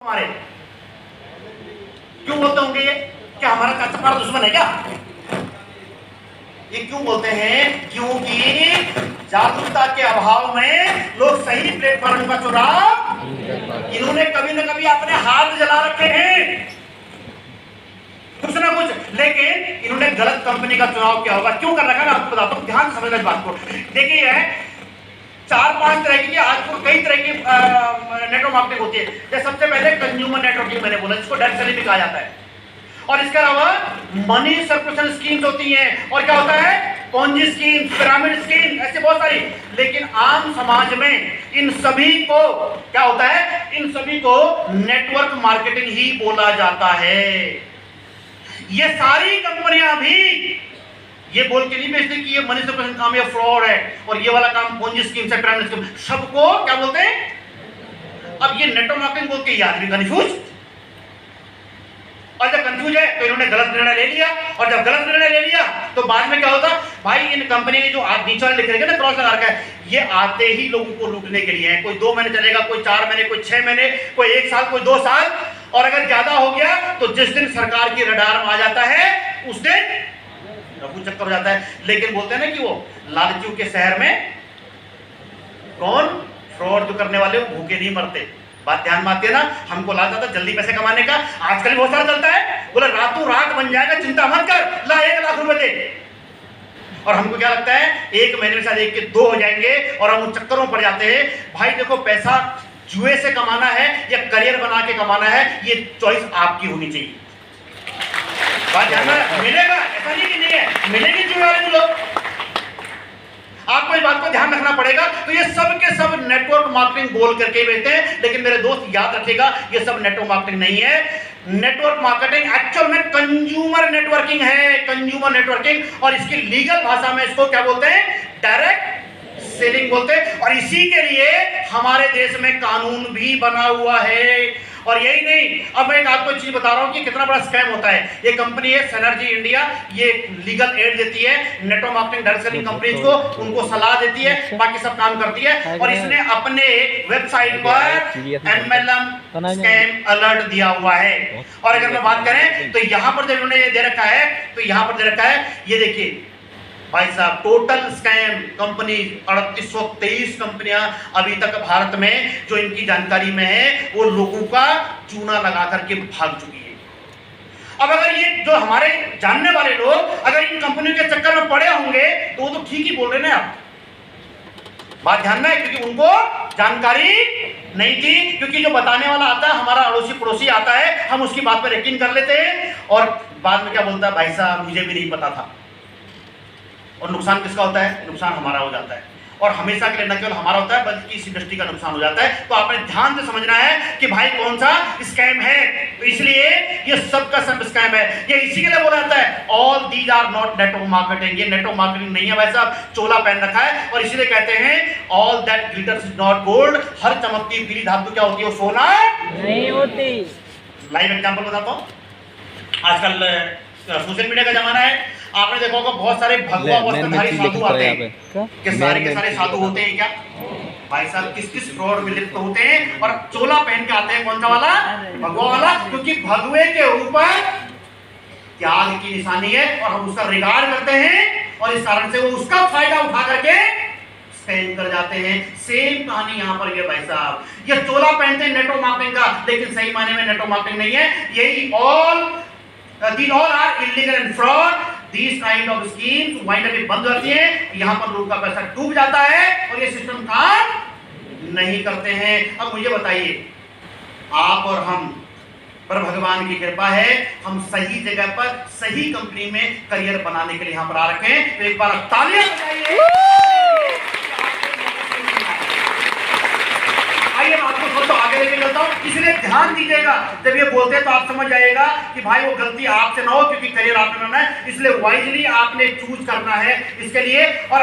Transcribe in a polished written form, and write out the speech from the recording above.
हमारे क्यों बोलते होंगे ये? क्या हमारा कच्चा हमारा दुश्मन है क्या? ये क्यों बोलते हैं? क्योंकि जागरूकता के अभाव में लोग सही प्लेटफॉर्म का चुनाव इन्होंने कभी ना कभी अपने हाथ जला रखे हैं कुछ ना कुछ, लेकिन इन्होंने गलत कंपनी का चुनाव किया होगा। क्यों कर रखा है आपको बताता हूं, ध्यान से समझना इस बात को। देखिए 4-5 तरह की, आज तो कई तरह की नेटवर्क मार्केटिंग होती है। जैसे सबसे पहले कंज्यूमर नेटवर्किंग मैंने बोला, जिसको डायरेक्ट सेलिंग भी कहा जाता है, और इसके अलावा मनी सर्कुलेशन स्कीम्स होती हैं, और क्या होता है, पोंजी स्कीम, पिरामिड स्कीम, ऐसे बहुत सारी। लेकिन आम समाज में इन सभी को क्या होता है, इन सभी को नेटवर्क मार्केटिंग ही बोला जाता है। ये सारी कंपनियां भी ये बोल के नहीं बेचते कि ये मनी सर्कुलेशन काम या फ्रॉड है, और ये वाला काम पोंजी स्कीम से पिरामिड स्कीम, सबको क्या बोलते हैं। अब ये नेटवर्क मार्केटिंग बोल के ये आदमी कंफ्यूज, और जब कंफ्यूज है तो इन्होंने गलत निर्णय ले लिया, और जब गलत निर्णय ले लिया तो बाद में क्या होता, भाई इन कंपनी ने जो नीचे लिख रहे हैं ना क्रॉस लगा रखा है, ये आते ही लोगों को लूटने के लिए है। कोई 2 महीने चलेगा, कोई 4 महीने, कोई 6 महीने, कोई 1 साल, कोई 2 साल, और अगर ज्यादा हो गया तो जिस दिन सरकार की रडार में आ जाता है उस दिन रफू चक्कर हो जाता है। लेकिन बोलते हैं ना कि वो लालचू के शहर में कौन, फ्रॉड जो करने वाले वो भूखे नहीं मरते। बात ध्यान में आती है ना, हमको लालच आता है जल्दी पैसे कमाने का, आजकल बहुत सारा चलता है, बोला रातों रात बन जाएगा, चिंता मत कर, ला 1 लाख रुपए दे। और हमको क्या लगता है 1 महीने में शायद 1 के 2 हो जाएंगे, और हम उन चक्करों में पड़ जाते हैं। भाई देखो, पैसा जुए से कमाना है या करियर बना के कमाना है, ये चॉइस आपकी होनी चाहिए। बात ध्यान में, मिलेगा ऐसा नहीं कि नहीं है, मिलेगी जुए वाले लोग, आपको इस बात को ध्यान रखना पड़ेगा। तो ये सब के सब नेटवर्क मार्केटिंग बोल करके बेचते हैं, लेकिन मेरे दोस्त याद रखिएगा ये सब नेटवर्क मार्केटिंग नहीं है। नेटवर्क मार्केटिंग एक्चुअल में कंज्यूमर नेटवर्किंग है, कंज्यूमर नेटवर्किंग, और इसकी लीगल भाषा में इसको क्या बोलते हैं, डायरेक्ट सेलिंग बोलते हैं। और इसी के लिए हमारे देश में कानून भी बना हुआ है। और यही नहीं, अब मैं आपको चीज बता रहा हूं कि कितना बड़ा स्कैम होता है। ये कंपनी है सिनर्जी इंडिया, ये लीगल एड देती है network marketing direct selling companies को, उनको सलाह देती है, बाकी सब काम करती है। और इसने अपने वेबसाइट पर MLM स्कैम अलर्ट दिया हुआ है। और अगर मैं बात करें तो यहां पर जब इन्होंने ये दे रखा है, तो यहां पर दे रखा है, ये देखिए भाई साहब, टोटल स्कैम कंपनी 3823 कंपनियां अभी तक भारत में जो इनकी जानकारी में है वो लोगों का चूना लगा करके भाग चुकी है। अब अगर ये जो हमारे जानने वाले लोग अगर इन कंपनियों के चक्कर में पड़े होंगे तो वो तो ठीक ही बोल रहे हैं आप, बात ध्यान में, क्योंकि उनको जानकारी नहीं थी। क्योंकि जो बताने वाला आता है, हमारा अड़ोसी पड़ोसी आता है, हम उसकी बात पर यकीन कर लेते हैं, और बाद में क्या बोलता है, भाई साहब मुझे भी नहीं पता था। और नुकसान किसका होता है, नुकसान हमारा हो जाता है, और हमेशा के लिए न केवल हमारा होता है बल्कि इस इंडस्ट्री का नुकसान हो जाता है। तो आपने ध्यान से समझना है कि भाई कौन सा स्कैम है। तो इसलिए ये सब का सब स्कैम है। ये इसी के लिए बोला जाता है all these are not network marketing, ये नेटवर्क मार्केटिंग नहीं है भाई साहब, चोला पहन रखा है। और इसीलिए कहते हैं all that glitters is not gold, हर चमकती पीली धातु क्या होती है, वो सोना नहीं होती। लाइव एग्जांपल बताता हूँ, आजकल सोशल मीडिया का जमाना है, आपने देखा होगा बहुत सारे भगवा वस्त्रधारी साधु आते हैं, कि सारे के सारे साधु होते हैं क्या भाई साहब, किस किस फ्रॉड में लिप्त होते हैं, और चोला पहन के आते हैं, कौन सा वाला, भगवा वाला, क्योंकि भगवे के ऊपर त्याग की निशानी है और हम उसका रिगार्ड करते हैं, और इस कारण से वो उसका फायदा उठा करके स्कैम कर जाते हैं। सेम कहानी यहाँ पर ये भाई साहब, ये चोला पहनते हैं नेटवर्क मार्केटिंग का, लेकिन सही मायने में नेटवर्क मार्केटिंग नहीं है। यही these all are illegal and fraud. These kind of schemes wind up बंद करती है, यहाँ पर लोगों का पैसा डूब जाता है और ये सिस्टम काम नहीं करते हैं। अब मुझे बताइए, आप और हम पर भगवान की कृपा है, हम सही जगह पर सही कंपनी में करियर बनाने के लिए यहाँ पर आ रखे हैं। तो एक बार तालियां बजाइए। आइए मैं आपको थोड़ा आगे लेके चलता हूँ, इसलिए ध्यान दीजिएगा, जब ये बोलते हैं तो आप समझ जाइएगा कि भाई वो गलती आपसे ना हो, क्योंकि करियर आपने बनाना है, इसलिए वाइजली आपने चूज करना है इसके लिए। और